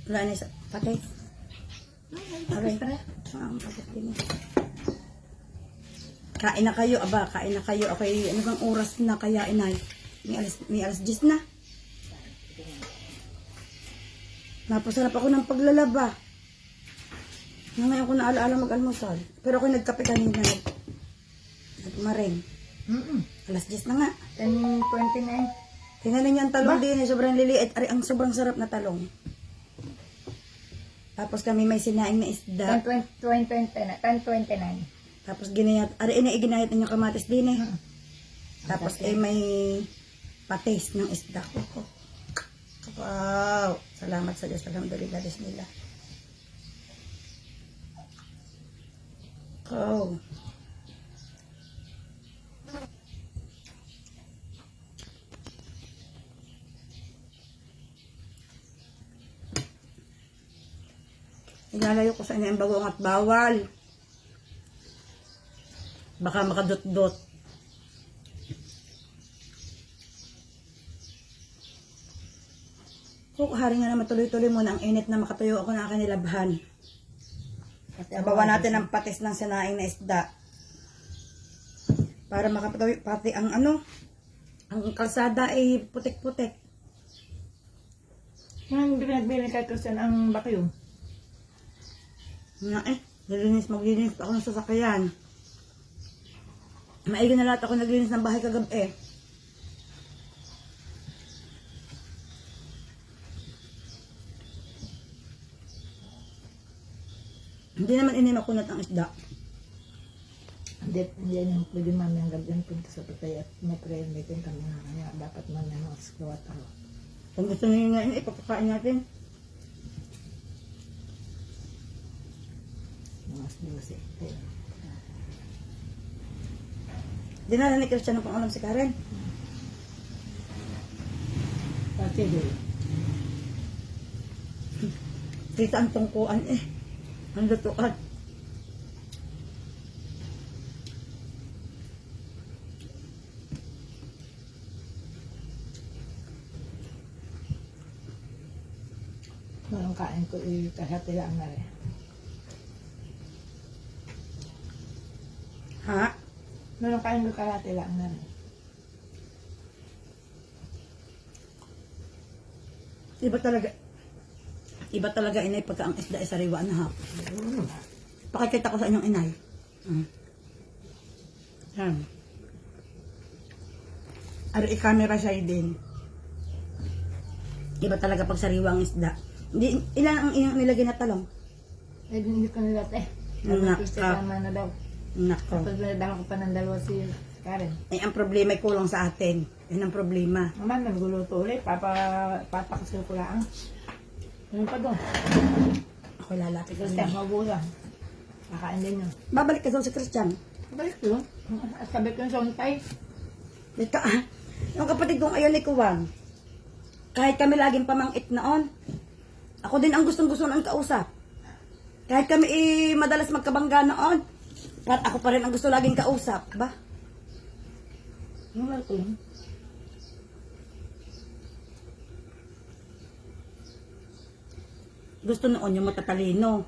Wala na isa. Patay. Okay. Patay din. Kain na kayo, aba. Kain na kayo. Okay, ano bang oras na kaya, inay? May alas 10 na. Napasarap ako ng paglalaba. Ngayon ko na alaala mag-almusal. Pero ako nagkape kanina. Nagmaring. Alas 10 na nga. 10:29. Tingnan niyo ang talong din. Sobrang liliit. Ari, ang sobrang sarap na talong. Tapos kami may sinaing na isda. 10:29. Tapos ginayat. Ari, ginayat niyo kamatis din eh. Tapos may patis ng isda. Wow! Salamat sa Diyos. Alhamdulillah. Bismillah. Oh. Ilalayo ko sa inyo ang bagong at bawal. Baka makadot-dot. Kung hari nga naman tuloy-tuloy muna ang init na makatuyo ako na kanilabhan. Sabawan natin ang patis ng sinaing na isda. Para makapatuyo pati ang ang kalsada ay putik-putik. Hindi pinagbili kay Christian ang vacuum. Maglinis ako ng sasakyan. Maigi na lahat ako naglinis ng bahay kagabi. Hindi naman inimakunat ang isda. Hindi yan yung pwede mami ang gabi punta sa patay at may prayer meeting kami na kaya dapat man na makaskuwat ako. Kung gusto nyo nga ipapakain natin. Mas 12. Dinala ni Christian ng pangalam si Karen. Pati doon. Kita ang tungkuan eh. Ang lutuan. Nung kain ko kahati lang na rin. Ha? Nung kain ko kahati lang na rin. Iba talaga inay pagka ang isda ay sariwa na ha. Pakikita ko sa inyong inay. Yan. Ari camera siya din. Iba talaga pag sariwa ang isda. Ilan ang inyong nilagay na talong? Eh, hindi ko nila Tama na daw. Nako. Tapos binadama ko pa ng dalawa si Karen. Ay, ang problema ay kulang sa atin. Yan ang problema. Naman, naguluto ulit. Papakasil ko lang. Ano pa doon? Ako lalapit ko Christian, na. magulang. Kakain din yun. Babalik ka daw si Christian. Balik ko. Sabi ko yung sontay. Dito yung kapatid kong ayaw ni Kuwang. Kahit kami laging pamangit noon. Ako din ang gustong-gusto ng kausap. Kahit kami madalas magkabangga noon. At ako pa rin ang gusto laging kausap. Ba? Ano ko yun? Gusto noon yung matatalino.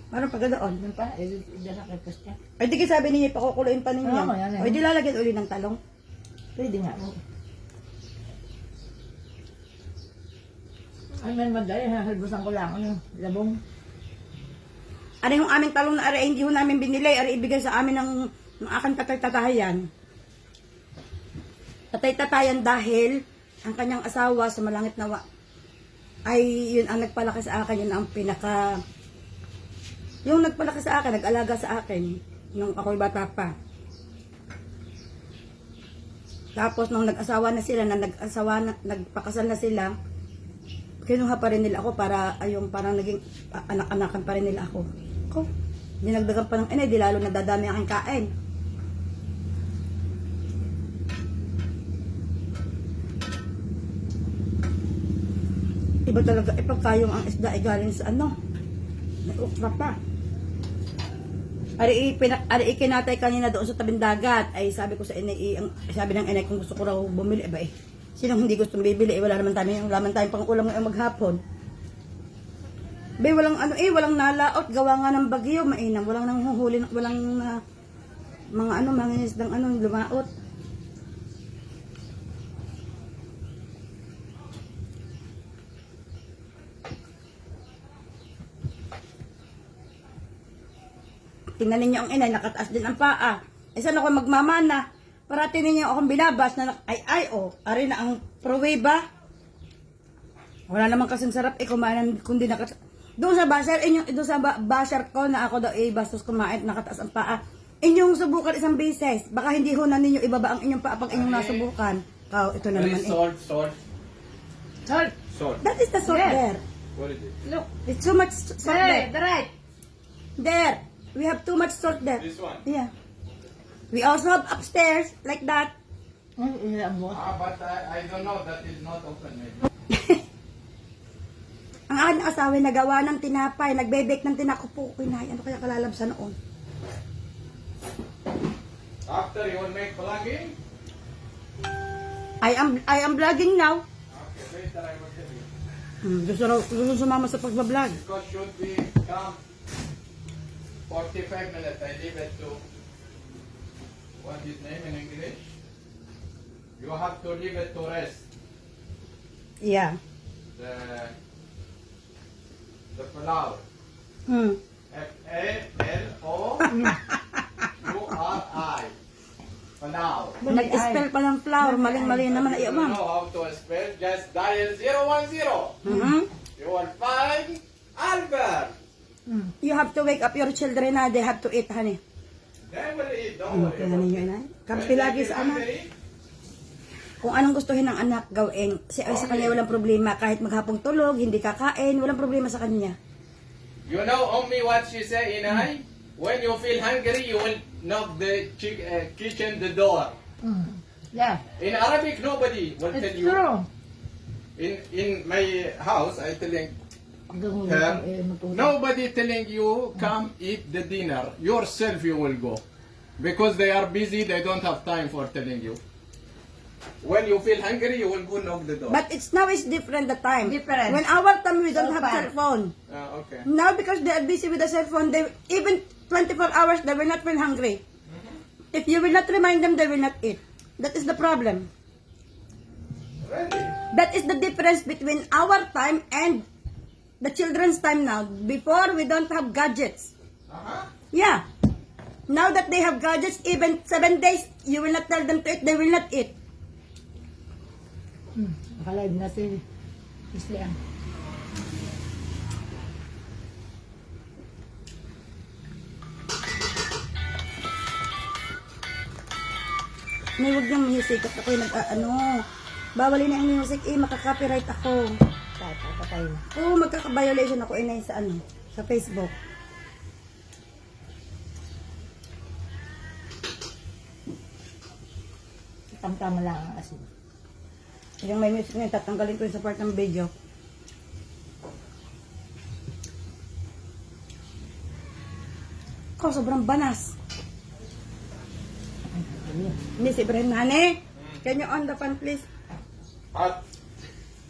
Parang pagkadaon. Yun pa, dala kay Christian. Ay, di ka sabi niya, pakukuluin pa ninyo. Oo, yan, yan. Ay, di lalagyan uli ng talong. Pwede nga. Ay, man madali. Halbusan ko lang. Ano, labong. Ano yung aming talong na ari, hindi ho namin binili. Ari, ibigay sa amin ng aking tatay-tatayan. Tatay-tatayan dahil ang kanyang asawa sa malangit na ay yun ang nagpalaki sa akin. Yun ang pinaka... Yung nagpalaki sa akin, nag-alaga sa akin nung ako'y bata pa. Tapos nung nag-asawa na sila, nagpakasal na sila, kinuha pa rin nila ako para ayong parang naging anak-anakan pa rin nila ako. Dinagdagan pa ng inay, di lalo nadadami aking kain. Iba talaga, pagkayong ang isda ay galing sa may ukra pa. Ari ikinatay kanina doon sa tabing dagat. Ay sabi ko sa inay, sabi ng inay kung gusto ko raw bumili, ba eh. Sinong hindi gustong bibili? Wala naman tayong pang ulam ngayong maghapon. Bay, walang walang nalaot, gawa nga ng bagyo, mainam, walang nanghuhuli, walang mga mga isdang lumaot. Tingnan ninyo ang inay, nakataas din ang paa. Eh saan ako magmamana? Parating ninyo akong binabas na ari na ang pruweba. Wala naman kasing sarap kumain kundi doon sa basher, doon sa basher ko na ako daw bastos kumain, nakataas ang paa. Inyong subukan isang beses. Baka hindi ho na ninyo ibaba ang inyong paa pag inyong nasubukan. Ito na naman Salt. That is the salt there. What is it? Look, It's too much salt there. the right. There. We have too much salt there. This one. Yeah. We also have upstairs, like that. Ilang mo. But I don't know. That is not open. Ang aking asawa nagawa ng tinapay, nagbe-bake ng tinakupo. Kinay, ano kaya kalalabsan noon? After you will make plugin. I am vlogging now. Okay, later I will tell you. Gusto sumama sa pagbablog. Because should be come 45 minutes. I leave it to what is name in English? You have to leave it to rest. Yeah. The flour. F-A-L-O-U-R-I. Flour. Nag-spell pa ng flour, maling-mali naman ay If you ma'am. know how to spell, just dial 010. You will find Albert. You have to wake up your children na, they have to eat, honey. They will eat, don't worry. Kaya ninyo inay. Kampi When lagi they sa get anak. hungry, Kung anong gustuhin ng anak, gawin. Sa kanya walang problema. Kahit maghapong tulog, hindi kakain, walang problema sa kanya. you know Ummi what she say, Inay? When you feel hungry, you will knock the kitchen the door. Yeah, In Arabic, nobody will it's tell you. true. In my house, I telling Doon her, mo nobody telling you come eat the dinner. Yourself you will go. Because they are busy, they don't have time for telling you. When you feel hungry, you will go knock the door. But it's different the time. Different. When our time, we don't So have far. cell phone. Okay. Now, because they are busy with the cell phone, they even 24 hours, they will not feel hungry. If you will not remind them, they will not eat. That is the problem. Really? That is the difference between our time and the children's time now. Before, we don't have gadgets. Yeah. Now that they have gadgets, even 7 days, you will not tell them to eat, they will not eat. Nakalive na si Isliang. May huwag niyang music at ako'y bawalin na yung music, makaka-copyright ako. Patay na. Oo, magkaka-violation ako inay sa sa Facebook. Tama lang ang asin. Yung may music na yun, tatanggalin ko yung sa part ng video. Sobrang banas. Miss Ibrahim, honey, can you on the fan, please? Hot.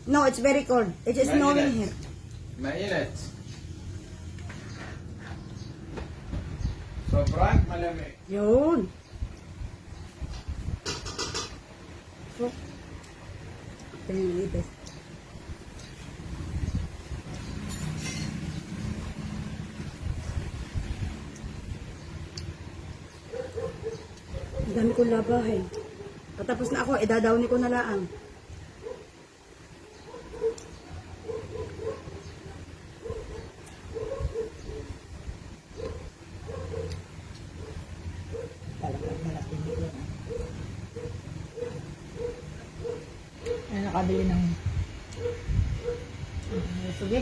No, it's very cold. It is snowing here. Mainit. Sobrang malamig. Yun. So, pinilipis. Ang dami kong labahin. Patapos na ako, idadawni ko na laang. Talagang malaki nito. Ay, nakabili ng sugi.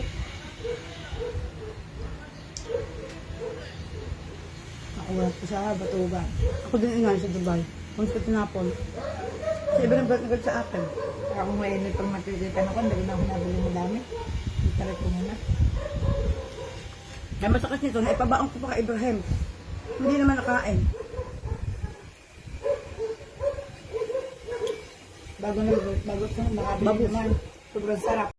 Nakuha ko sa Batuban. Ako din inay sa Dubai. Kung sa tinapon. Sa iba nang agad sa akin. Ako ngayon pag matitipan ako, dahil na ako nabili mo dami. Itarat ko muna. Kaya masakas nito, naipabaon ko pa kay Ibrahim. Hindi naman nakain. Bago ito, nakabili Bago. naman. Sobrang sarap.